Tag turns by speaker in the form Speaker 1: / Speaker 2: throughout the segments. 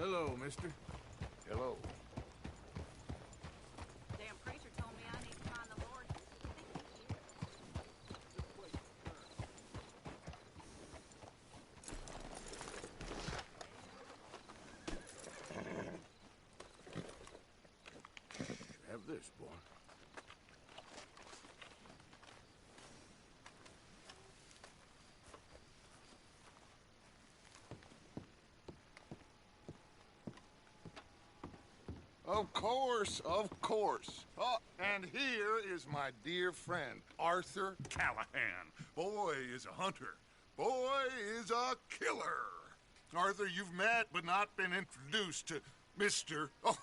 Speaker 1: Hello, mister.
Speaker 2: Hello.
Speaker 3: Damn preacher told me I need to find the Lord.
Speaker 1: Have this, boy.
Speaker 2: Of course, of course. Oh, and here is my dear friend, Arthur Callahan. Boy is a hunter. Boy is a killer. Arthur, you've met but not been introduced to Mr. Oh,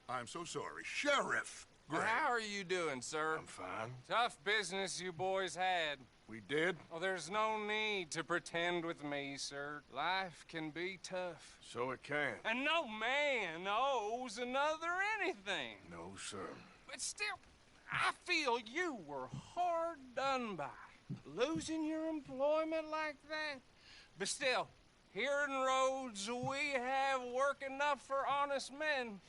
Speaker 2: I'm so sorry, Sheriff Gray.
Speaker 4: How are you doing, sir?
Speaker 1: I'm fine.
Speaker 4: Tough business you boys had.
Speaker 2: We did?
Speaker 4: Well, there's no need to pretend with me, sir. Life can be tough.
Speaker 1: So it can.
Speaker 4: And no man owes another anything.
Speaker 1: No, sir.
Speaker 4: But still, I feel you were hard done by. Losing your employment like that. But still, here in Rhodes, we have work enough for honest men.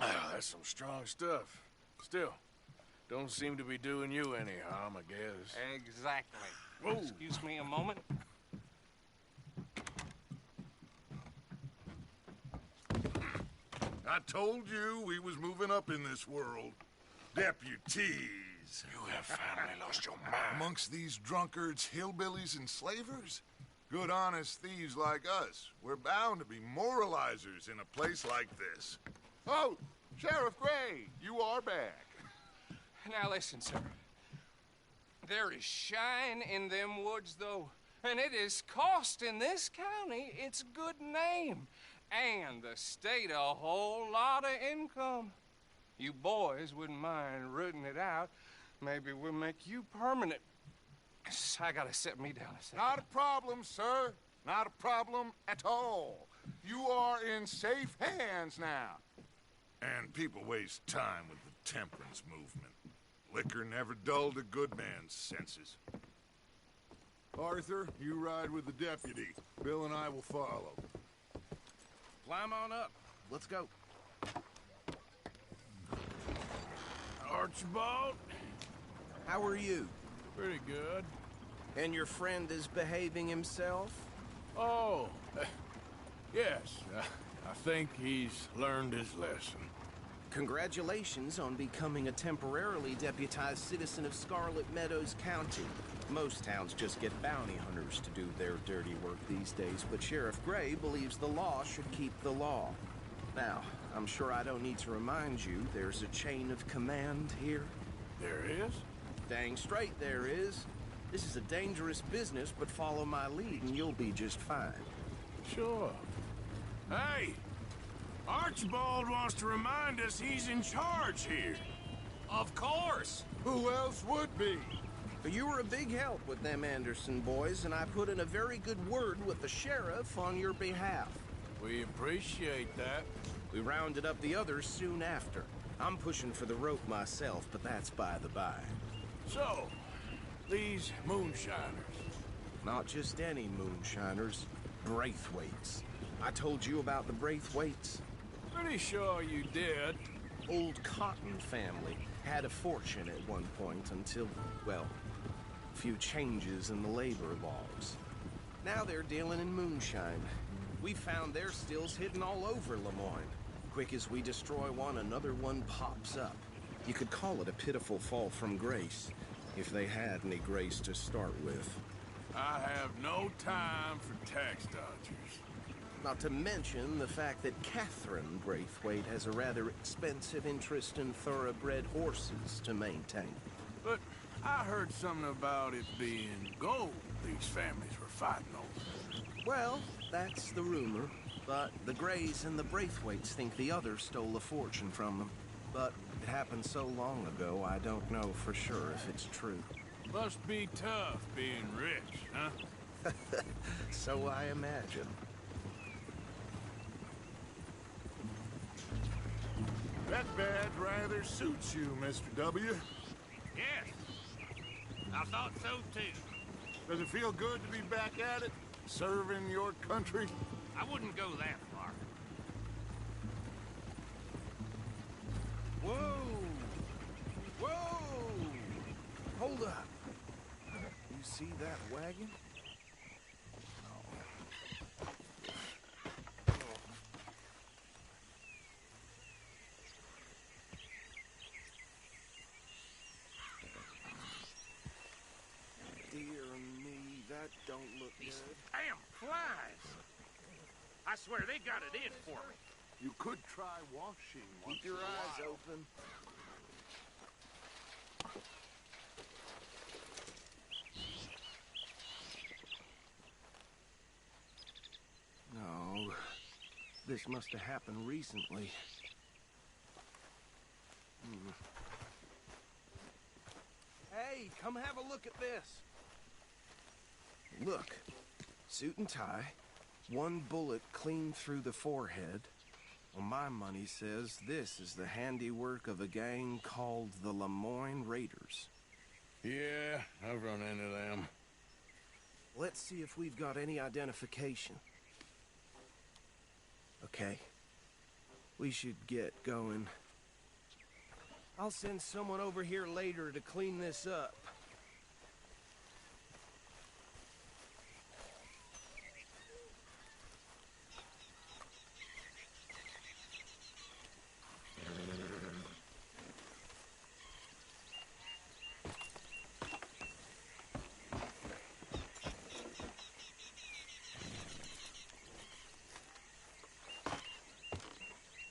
Speaker 1: Ah, that's some strong stuff. Still, don't seem to be doing you any harm, I guess.
Speaker 4: Exactly.
Speaker 1: Whoa.
Speaker 4: Excuse me a moment.
Speaker 2: I told you we was moving up in this world. Deputies.
Speaker 1: You have finally lost your mind.
Speaker 2: Amongst these drunkards, hillbillies, and slavers? Good honest thieves like us. We're bound to be moralizers in a place like this. Oh, Sheriff Gray, you are back.
Speaker 4: Now listen, sir. There is shine in them woods, though, and it is costing this county its good name, and the state a whole lot of income. You boys wouldn't mind rooting it out. Maybe we'll make you permanent. I gotta sit me down a second.
Speaker 2: Not a problem, sir. Not a problem at all. You are in safe hands now. And people waste time with the temperance movement. Liquor never dulled a good man's senses. Arthur, you ride with the deputy. Bill and I will follow.
Speaker 5: Climb on up. Let's go.
Speaker 1: Archibald?
Speaker 5: How are you?
Speaker 1: Pretty good.
Speaker 5: And your friend is behaving himself?
Speaker 1: Oh, yes. I think he's learned his lesson.
Speaker 5: Congratulations on becoming a temporarily deputized citizen of Scarlet Meadows County. Most towns just get bounty hunters to do their dirty work these days, but Sheriff Gray believes the law should keep the law. Now, I'm sure I don't need to remind you there's a chain of command here.
Speaker 1: There is?
Speaker 5: Dang straight there is. This is a dangerous business, but follow my lead and you'll be just fine.
Speaker 1: Sure. Hey! Archibald wants to remind us he's in charge here.
Speaker 4: Of course!
Speaker 2: Who else would be?
Speaker 5: But you were a big help with them Anderson boys, and I put in a very good word with the sheriff on your behalf.
Speaker 1: We appreciate that.
Speaker 5: We rounded up the others soon after. I'm pushing for the rope myself, but that's by the by.
Speaker 1: So, these moonshiners.
Speaker 5: Not just any moonshiners, Braithwaites. I told you about the Braithwaites?
Speaker 1: Pretty sure you did.
Speaker 5: Old Cotton family had a fortune at one point until, well, a few changes in the labor laws. Now they're dealing in moonshine. We found their stills hidden all over Lemoyne. Quick as we destroy one, another one pops up. You could call it a pitiful fall from grace, if they had any grace to start with.
Speaker 1: I have no time for tax dodgers.
Speaker 5: Not to mention the fact that Catherine Braithwaite has a rather expensive interest in thoroughbred horses to maintain.
Speaker 1: But I heard something about it being gold these families were fighting over.
Speaker 5: Well, that's the rumor. But the Grays and the Braithwaites think the others stole a fortune from them. But it happened so long ago, I don't know for sure if it's true.
Speaker 1: Must be tough being rich, huh?
Speaker 5: So I imagine.
Speaker 2: That badge rather suits you, Mr. W.
Speaker 6: Yes, I thought so too.
Speaker 2: Does it feel good to be back at it? Serving your country?
Speaker 6: I wouldn't go that far.
Speaker 5: Whoa! Whoa! Hold up. You see that wagon? Dear me, that don't look good.
Speaker 6: Damn flies! I swear they got it in for me.
Speaker 2: You could try washing once
Speaker 5: Keep your
Speaker 2: in a
Speaker 5: eyes
Speaker 2: while.
Speaker 5: open. No, this must have happened recently. Hey, come have a look at this. Look, suit and tie, one bullet clean through the forehead. Well, my money says this is the handiwork of a gang called the Lemoyne Raiders.
Speaker 1: Yeah, I've run into them.
Speaker 5: Let's see if we've got any identification. Okay. We should get going. I'll send someone over here later to clean this up.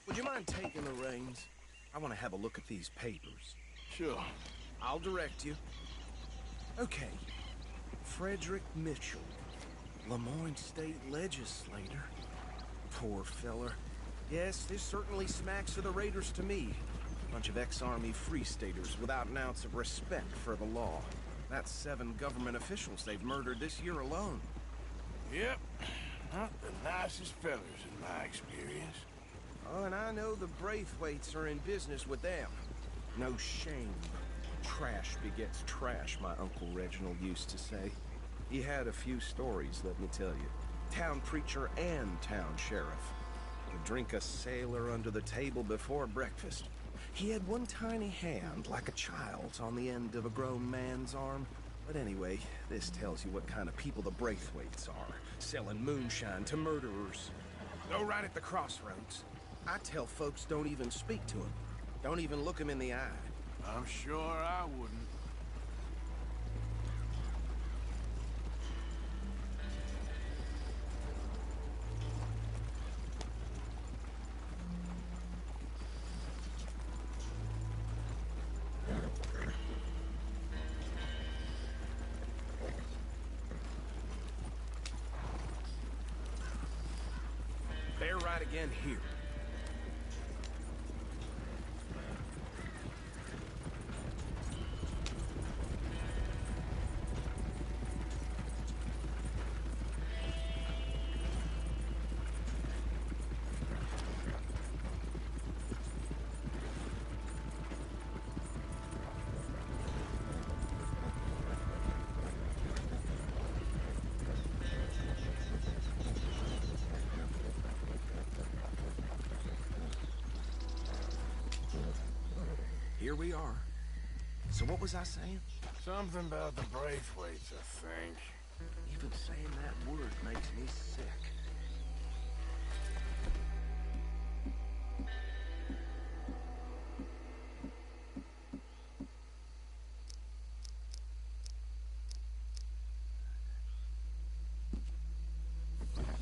Speaker 5: Would you mind taking the reins? I want to have a look at these papers.
Speaker 1: Sure.
Speaker 5: I'll direct you. Okay. Frederick Mitchell, Lemoyne State Legislator. Poor feller. Yes, this certainly smacks of the Raiders to me. Bunch of ex-Army Free Staters without an ounce of respect for the law. That's 7 government officials they've murdered this year alone.
Speaker 1: Yep. Not the nicest fellas in my experience.
Speaker 5: Oh, and I know the Braithwaites are in business with them. No shame. Trash begets trash, my Uncle Reginald used to say. He had a few stories, let me tell you. Town preacher and town sheriff. Would drink a sailor under the table before breakfast. He had one tiny hand, like a child's, on the end of a grown man's arm. But anyway, this tells you what kind of people the Braithwaites are. Selling moonshine to murderers. Go right at the crossroads. I tell folks don't even speak to him. Don't even look him in the eye.
Speaker 1: I'm sure I wouldn't.
Speaker 5: Bear right again here. Here we are. So what was I saying?
Speaker 1: Something about the Braithwaites, I think.
Speaker 5: Even saying that word makes me sick.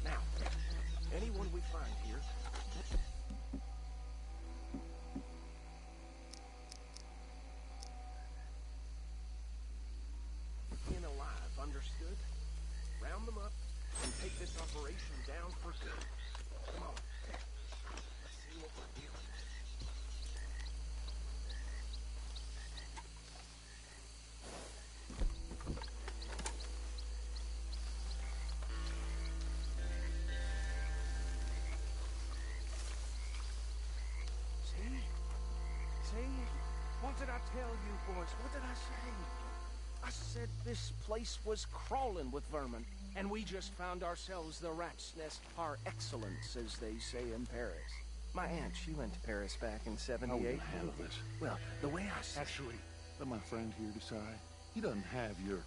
Speaker 5: Now, anyone we find here... in alive, understood? Round them up and take this operation down for good. Come on. Let's see what we're dealing with. See? What did I tell you, boys? What did I say? I said this place was crawling with vermin, And we just found ourselves the rat's nest par excellence, as they say in Paris. My aunt, she went to Paris back in
Speaker 7: How we
Speaker 5: 78.
Speaker 7: gonna handle this?
Speaker 5: Well, the way I see
Speaker 7: Actually, let my friend here decide. He doesn't have your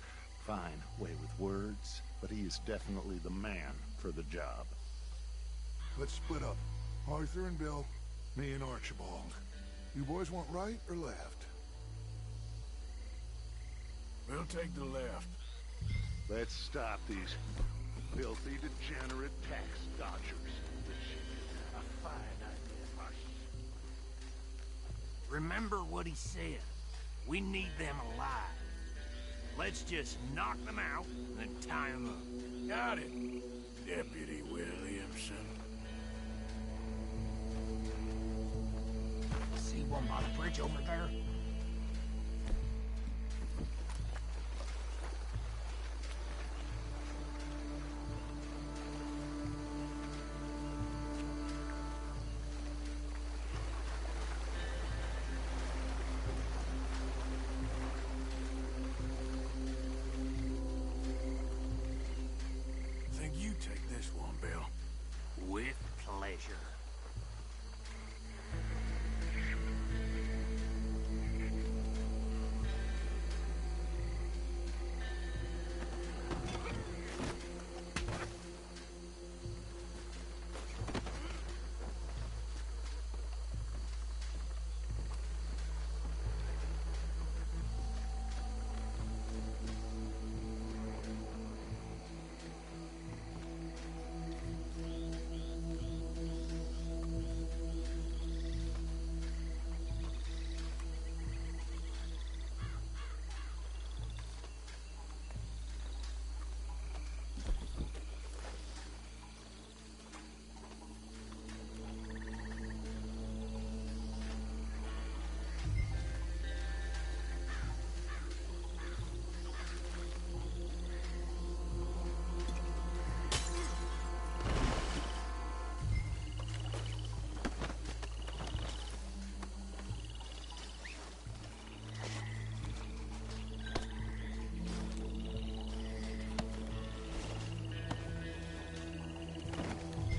Speaker 7: fine way with words, but he is definitely the man for the job.
Speaker 2: Let's split up. Arthur and Bill, me and Archibald. You boys want right or left?
Speaker 1: We'll take the left.
Speaker 7: Let's stop these filthy, degenerate tax dodgers. A fine idea.
Speaker 6: Remember what he said. We need them alive. Let's just knock them out and then tie them up.
Speaker 1: Got it, Deputy Williamson.
Speaker 6: See one by the bridge over there?
Speaker 1: Think you take this one, Bill.
Speaker 6: With pleasure.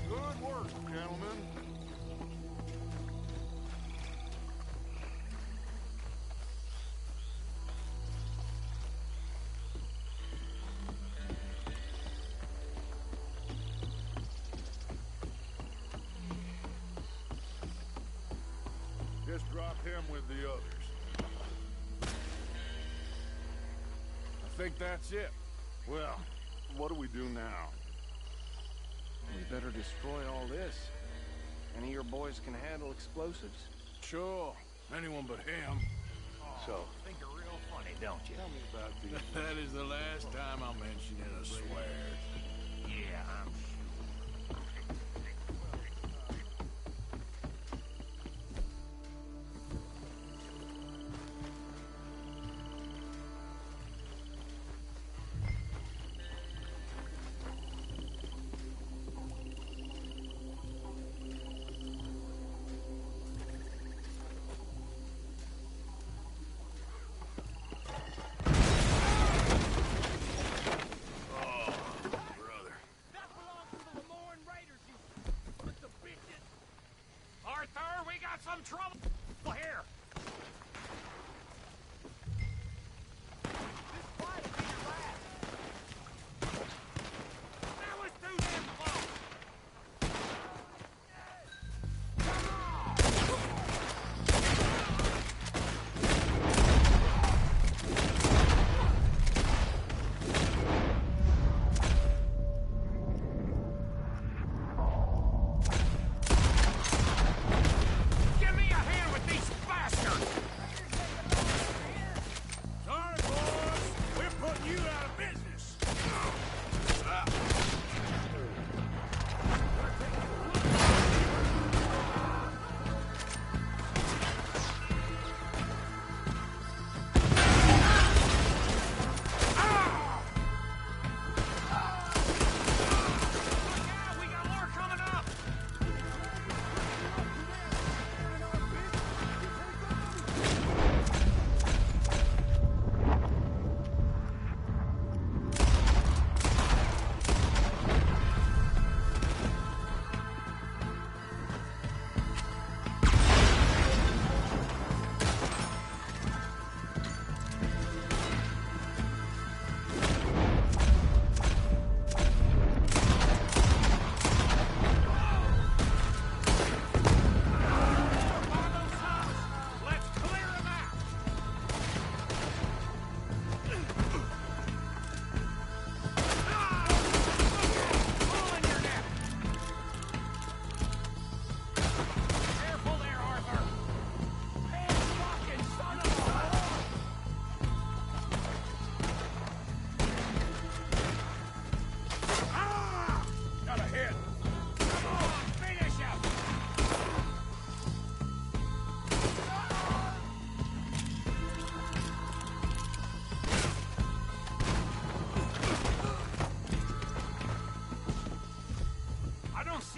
Speaker 2: Good work, gentlemen.
Speaker 1: Just drop him with the others. I think that's it.
Speaker 7: Well, what do we do now?
Speaker 5: we better destroy all this. Any of your boys can handle explosives?
Speaker 1: Sure. Anyone but him.
Speaker 7: So,
Speaker 6: Think you're real funny, don't you?
Speaker 7: tell me about these.
Speaker 1: That is the last time I'll mention it, I swear.
Speaker 6: Yeah, I'm sure.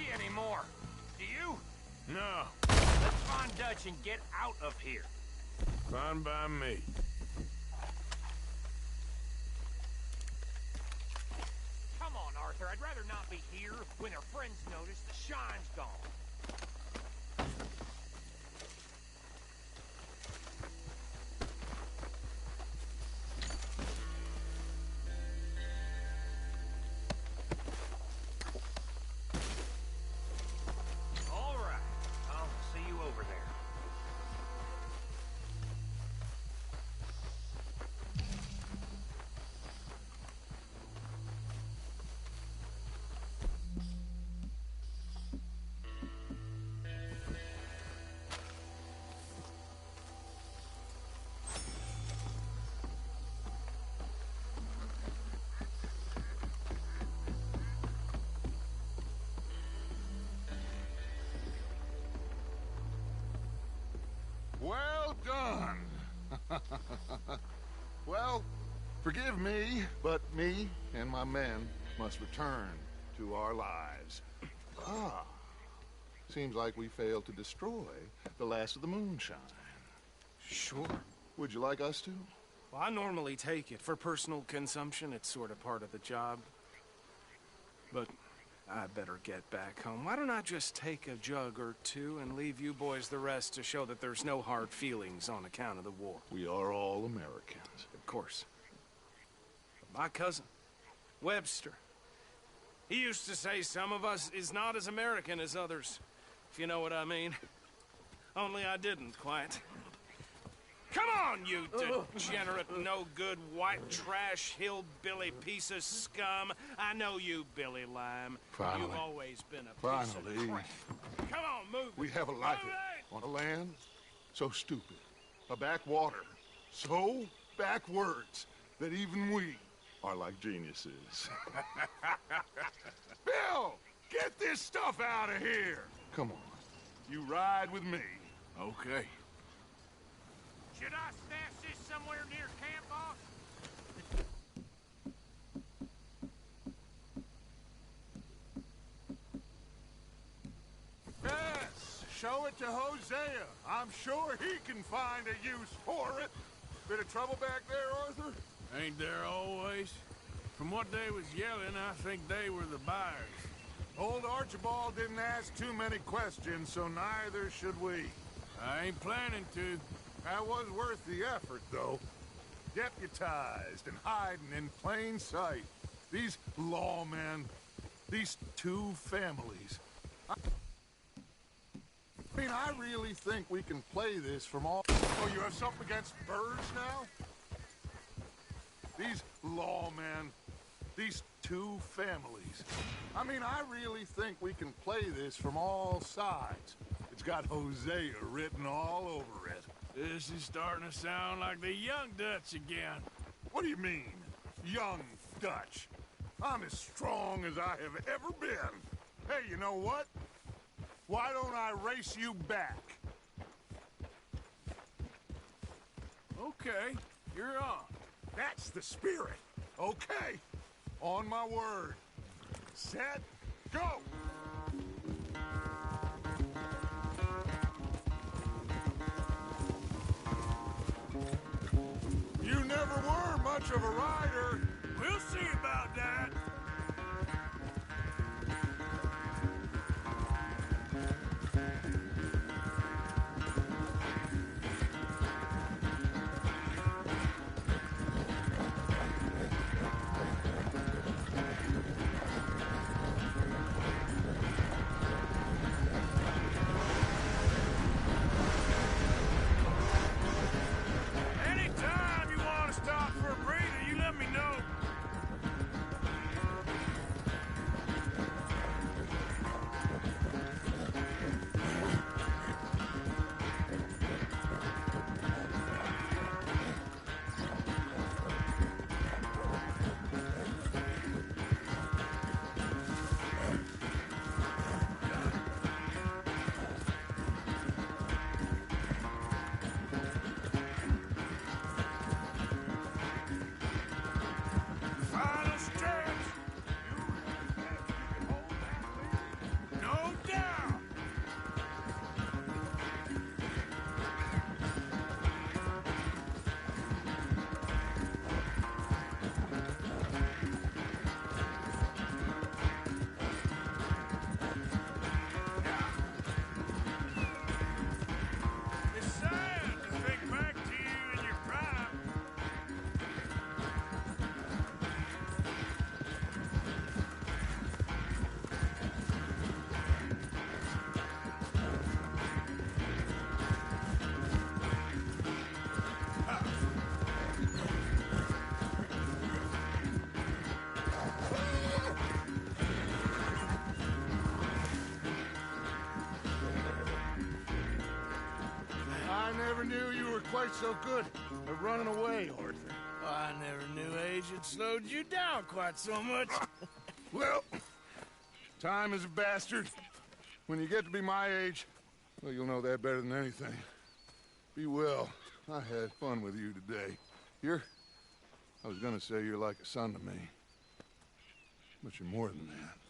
Speaker 6: see anymore. Do you?
Speaker 1: No,
Speaker 6: Let's find Dutch and get out of here.
Speaker 1: fine by me.
Speaker 6: Come on, Arthur. I'd rather not be here when our friends notice the shine's gone. All right. I'll see you over there.
Speaker 2: Well done. Well, forgive me, but me and my men must return to our lives. Ah, seems like we failed to destroy the last of the moonshine.
Speaker 5: Sure.
Speaker 2: Would you like us to?
Speaker 5: Well, I normally take it. For personal consumption, it's sort of part of the job. But I better get back home. Why don't I just take a jug or two and leave you boys the rest to show that there's no hard feelings on account of the war?
Speaker 2: We are all Americans.
Speaker 5: Of course. But my cousin, Webster, he used to say some of us is not as American as others, if you know what I mean. Only I didn't quite. Come on, you degenerate, no-good, white trash, hillbilly piece of scum. I know you, Billy Lime.
Speaker 2: Finally.
Speaker 5: You've always been a piece
Speaker 2: Finally.
Speaker 5: of crap. Come on, move it.
Speaker 2: We have a life
Speaker 5: Move it!
Speaker 2: on a land so stupid, a backwater so backwards that even we are like geniuses. Bill, get this stuff out of here. Come on, you ride with me.
Speaker 1: Okay.
Speaker 6: Should I stash this somewhere near camp, boss?
Speaker 2: Yes, show it to Hosea. I'm sure he can find a use for it. Bit of trouble back there, Arthur?
Speaker 1: Ain't there always? From what they was yelling, I think they were the buyers.
Speaker 2: Old Archibald didn't ask too many questions, so neither should we.
Speaker 1: I ain't planning to.
Speaker 2: That was worth the effort, though. Deputized and hiding in plain sight. These lawmen, these two families. I mean, I really think we can play this from all... Oh, you have something against birds now? These lawmen, these two families. I mean, I really think we can play this from all sides. It's got Hosea written all over it.
Speaker 1: This is starting to sound like the young Dutch again.
Speaker 2: What do you mean, young Dutch? I'm as strong as I have ever been. Hey, you know what? Why don't I race you back?
Speaker 1: Okay, you're on.
Speaker 2: That's the spirit. Okay, on my word. Set, go! You never were much of a rider.
Speaker 1: We'll see about that. Anytime you want to stop for a breather, you let me know.
Speaker 2: quite so good at running away, Arthur.
Speaker 1: I never knew age had slowed you down quite so much.
Speaker 2: Well, time is a bastard. When you get to be my age, well, you'll know that better than anything. Be well. I had fun with you today. I was gonna say you're like a son to me. But you're more than that.